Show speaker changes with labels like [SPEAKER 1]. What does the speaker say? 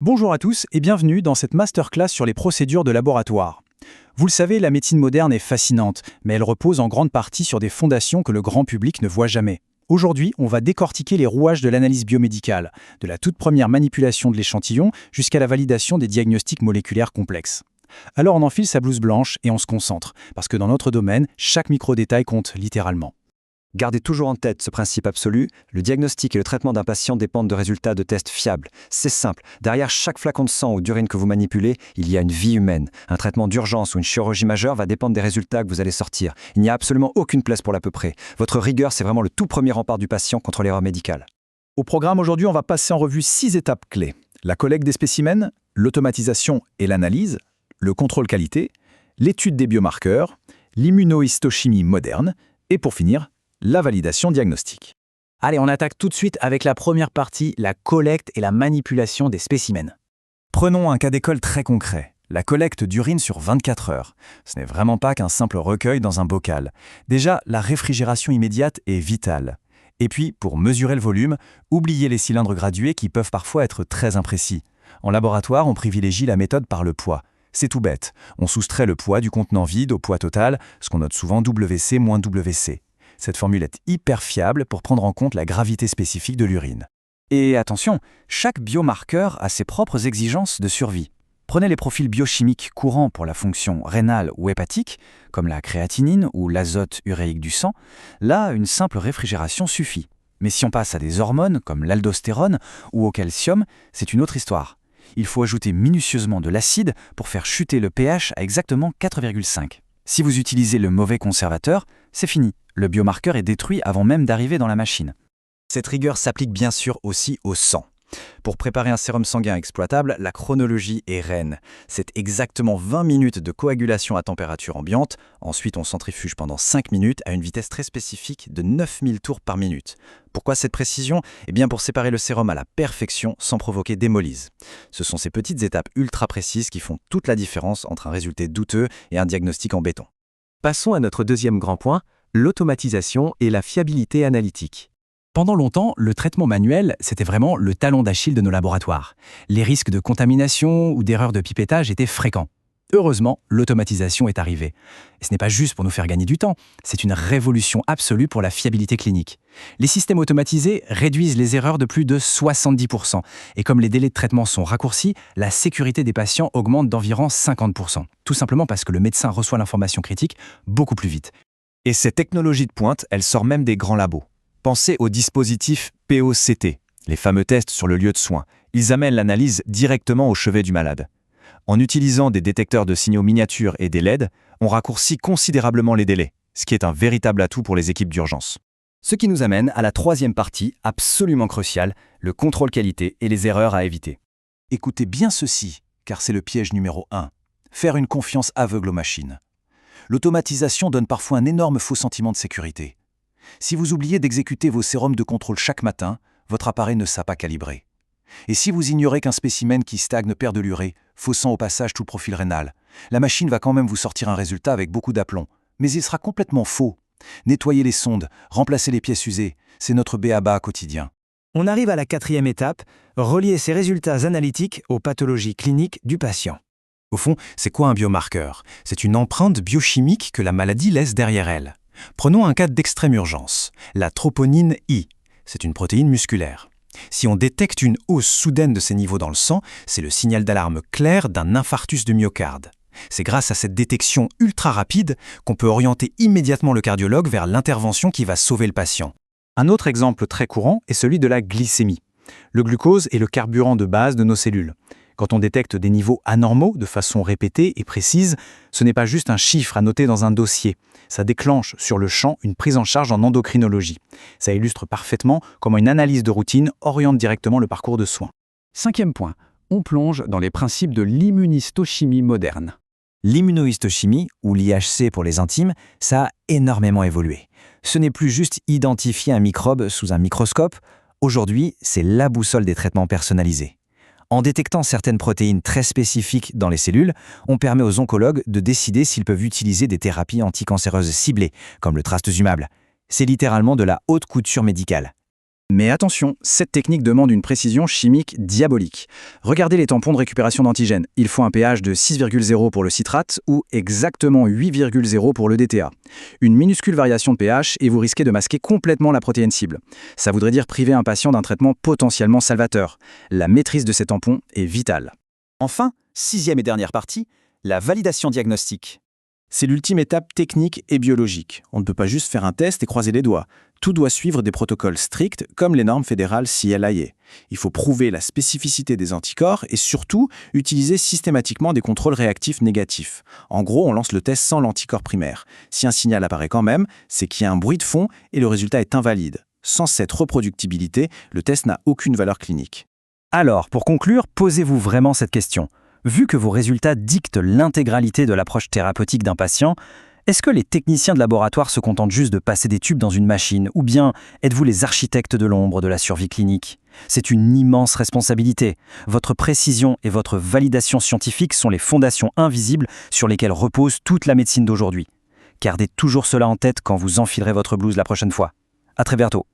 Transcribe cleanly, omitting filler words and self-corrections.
[SPEAKER 1] Bonjour à tous et bienvenue dans cette masterclass sur les procédures de laboratoire. Vous le savez, la médecine moderne est fascinante, mais elle repose en grande partie sur des fondations que le grand public ne voit jamais. Aujourd'hui, on va décortiquer les rouages de l'analyse biomédicale, de la toute première manipulation de l'échantillon jusqu'à la validation des diagnostics moléculaires complexes. Alors on enfile sa blouse blanche et on se concentre, parce que dans notre domaine, chaque micro-détail compte littéralement.
[SPEAKER 2] Gardez toujours en tête ce principe absolu, le diagnostic et le traitement d'un patient dépendent de résultats de tests fiables. C'est simple, derrière chaque flacon de sang ou d'urine que vous manipulez, il y a une vie humaine. Un traitement d'urgence ou une chirurgie majeure va dépendre des résultats que vous allez sortir. Il n'y a absolument aucune place pour l'à peu près. Votre rigueur, c'est vraiment le tout premier rempart du patient contre l'erreur médicale.
[SPEAKER 1] Au programme aujourd'hui, on va passer en revue 6 étapes clés. La collecte des spécimens, l'automatisation et l'analyse, le contrôle qualité, l'étude des biomarqueurs, l'immunohistochimie moderne et pour finir, la validation diagnostique. Allez, on attaque tout de suite avec la première partie, la collecte et la manipulation des spécimens. Prenons un cas d'école très concret, la collecte d'urine sur 24 heures. Ce n'est vraiment pas qu'un simple recueil dans un bocal. Déjà, la réfrigération immédiate est vitale. Et puis, pour mesurer le volume, oubliez les cylindres gradués qui peuvent parfois être très imprécis. En laboratoire, on privilégie la méthode par le poids. C'est tout bête. On soustrait le poids du contenant vide au poids total, ce qu'on note souvent WC moins WC. Cette formule est hyper fiable pour prendre en compte la gravité spécifique de l'urine. Et attention, chaque biomarqueur a ses propres exigences de survie. Prenez les profils biochimiques courants pour la fonction rénale ou hépatique, comme la créatinine ou l'azote uréique du sang. Là, une simple réfrigération suffit. Mais si on passe à des hormones comme l'aldostérone ou au calcium, c'est une autre histoire. Il faut ajouter minutieusement de l'acide pour faire chuter le pH à exactement 4,5. Si vous utilisez le mauvais conservateur, c'est fini. Le biomarqueur est détruit avant même d'arriver dans la machine. Cette rigueur s'applique bien sûr aussi au sang. Pour préparer un sérum sanguin exploitable, la chronologie est reine. C'est exactement 20 minutes de coagulation à température ambiante. Ensuite, on centrifuge pendant 5 minutes à une vitesse très spécifique de 9000 tours par minute. Pourquoi cette précision ? Eh bien pour séparer le sérum à la perfection sans provoquer d'hémolyse. Ce sont ces petites étapes ultra précises qui font toute la différence entre un résultat douteux et un diagnostic en béton.
[SPEAKER 3] Passons à notre deuxième grand point, l'automatisation et la fiabilité analytique.
[SPEAKER 1] Pendant longtemps, le traitement manuel, c'était vraiment le talon d'Achille de nos laboratoires. Les risques de contamination ou d'erreurs de pipettage étaient fréquents. Heureusement, l'automatisation est arrivée. Et ce n'est pas juste pour nous faire gagner du temps, c'est une révolution absolue pour la fiabilité clinique. Les systèmes automatisés réduisent les erreurs de plus de 70%. Et comme les délais de traitement sont raccourcis, la sécurité des patients augmente d'environ 50%. Tout simplement parce que le médecin reçoit l'information critique beaucoup plus vite.
[SPEAKER 4] Et cette technologie de pointe, elle sort même des grands labos. Pensez aux dispositifs POCT, les fameux tests sur le lieu de soins. Ils amènent l'analyse directement au chevet du malade. En utilisant des détecteurs de signaux miniatures et des LED, on raccourcit considérablement les délais, ce qui est un véritable atout pour les équipes d'urgence.
[SPEAKER 2] Ce qui nous amène à la troisième partie, absolument cruciale, le contrôle qualité et les erreurs à éviter.
[SPEAKER 1] Écoutez bien ceci, car c'est le piège numéro 1. Faire une confiance aveugle aux machines. L'automatisation donne parfois un énorme faux sentiment de sécurité. Si vous oubliez d'exécuter vos sérums de contrôle chaque matin, votre appareil ne sera pas calibré. Et si vous ignorez qu'un spécimen qui stagne perd de l'urée, faussant au passage tout le profil rénal, la machine va quand même vous sortir un résultat avec beaucoup d'aplomb, mais il sera complètement faux. Nettoyer les sondes, remplacer les pièces usées, c'est notre b.a.-ba quotidien.
[SPEAKER 5] On arrive à la quatrième étape, relier ces résultats analytiques aux pathologies cliniques du patient.
[SPEAKER 1] Au fond, c'est quoi un biomarqueur ? C'est une empreinte biochimique que la maladie laisse derrière elle. Prenons un cas d'extrême urgence, la troponine I. C'est une protéine musculaire. Si on détecte une hausse soudaine de ses niveaux dans le sang, c'est le signal d'alarme clair d'un infarctus du myocarde. C'est grâce à cette détection ultra rapide qu'on peut orienter immédiatement le cardiologue vers l'intervention qui va sauver le patient. Un autre exemple très courant est celui de la glycémie. Le glucose est le carburant de base de nos cellules. Quand on détecte des niveaux anormaux de façon répétée et précise, ce n'est pas juste un chiffre à noter dans un dossier. Ça déclenche sur le champ une prise en charge en endocrinologie. Ça illustre parfaitement comment une analyse de routine oriente directement le parcours de soins.
[SPEAKER 3] Cinquième point, on plonge dans les principes de l'immunistochimie moderne.
[SPEAKER 2] L'immunohistochimie, ou l'IHC pour les intimes, ça a énormément évolué. Ce n'est plus juste identifier un microbe sous un microscope. Aujourd'hui, c'est la boussole des traitements personnalisés. En détectant certaines protéines très spécifiques dans les cellules, on permet aux oncologues de décider s'ils peuvent utiliser des thérapies anticancéreuses ciblées, comme le trastuzumab. C'est littéralement de la haute couture médicale.
[SPEAKER 1] Mais attention, cette technique demande une précision chimique diabolique. Regardez les tampons de récupération d'antigènes. Il faut un pH de 6,0 pour le citrate ou exactement 8,0 pour le DTA. Une minuscule variation de pH et vous risquez de masquer complètement la protéine cible. Ça voudrait dire priver un patient d'un traitement potentiellement salvateur. La maîtrise de ces tampons est vitale.
[SPEAKER 6] Enfin, 6e et dernière partie, la validation diagnostique.
[SPEAKER 7] C'est l'ultime étape technique et biologique. On ne peut pas juste faire un test et croiser les doigts. Tout doit suivre des protocoles stricts comme les normes fédérales CLIA. Il faut prouver la spécificité des anticorps et surtout utiliser systématiquement des contrôles réactifs négatifs. En gros, on lance le test sans l'anticorps primaire. Si un signal apparaît quand même, c'est qu'il y a un bruit de fond et le résultat est invalide. Sans cette reproductibilité, le test n'a aucune valeur clinique.
[SPEAKER 5] Alors, pour conclure, posez-vous vraiment cette question. Vu que vos résultats dictent l'intégralité de l'approche thérapeutique d'un patient, est-ce que les techniciens de laboratoire se contentent juste de passer des tubes dans une machine, ou bien êtes-vous les architectes de l'ombre de la survie clinique? C'est une immense responsabilité. Votre précision et votre validation scientifique sont les fondations invisibles sur lesquelles repose toute la médecine d'aujourd'hui. Gardez toujours cela en tête quand vous enfilerez votre blouse la prochaine fois. À très bientôt.